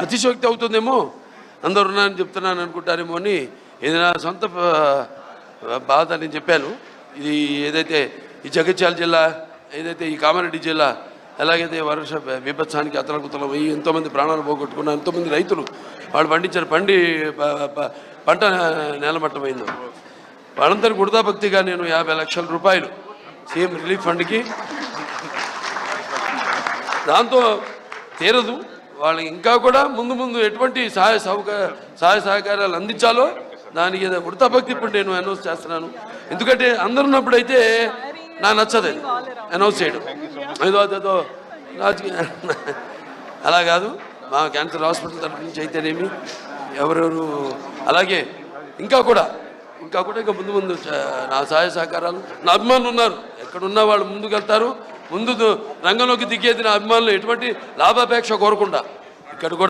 అతిశయోక్తి అవుతుందేమో, అందరు ఉన్నారని చెప్తున్నాను అనుకుంటారేమో అని ఇది నా సొంత బాధ నేను చెప్పాను. ఇది ఏదైతే ఈ జగిత్యాల జిల్లా, ఏదైతే ఈ కామారెడ్డి జిల్లా, ఎలాగైతే వర్ష విపత్సానికి అతలకుతలం అయ్యి ఎంతోమంది ప్రాణాలు పోగొట్టుకున్న ఎంతోమంది రైతులు వాళ్ళు పండించిన పంట నేలమట్టమైంది. వాళ్ళందరూ గుర్దాభక్తిగా నేను 50 లక్షల రూపాయలు సీఎం రిలీఫ్ ఫండ్కి, దాంతో తీరదు, వాళ్ళకి ఇంకా కూడా ముందు ఎటువంటి సహాయ సహకారాలు అందించాలో దానికి వృతాభక్తి ఇప్పుడు నేను అనౌన్స్ చేస్తున్నాను. ఎందుకంటే అందరు ఉన్నప్పుడు అయితే నాకు నచ్చదు అనౌన్స్ చేయడం, ఏదో రాజకీయ అలా కాదు. మా క్యాన్సర్ హాస్పిటల్ తరఫు నుంచి అయితేనేమి ఎవరెవరు, అలాగే ఇంకా కూడా ఇంకా ముందు నా సహాయ సహకారాలు, నా అభిమానులు ఉన్నారు, ఎక్కడున్నా వాళ్ళు ముందుకు వెళ్తారు. ముందు రంగంలోకి దిగేది నా అభిమానులు, ఎటువంటి లాభాపేక్ష కోరకుండా ఇక్కడ కూడా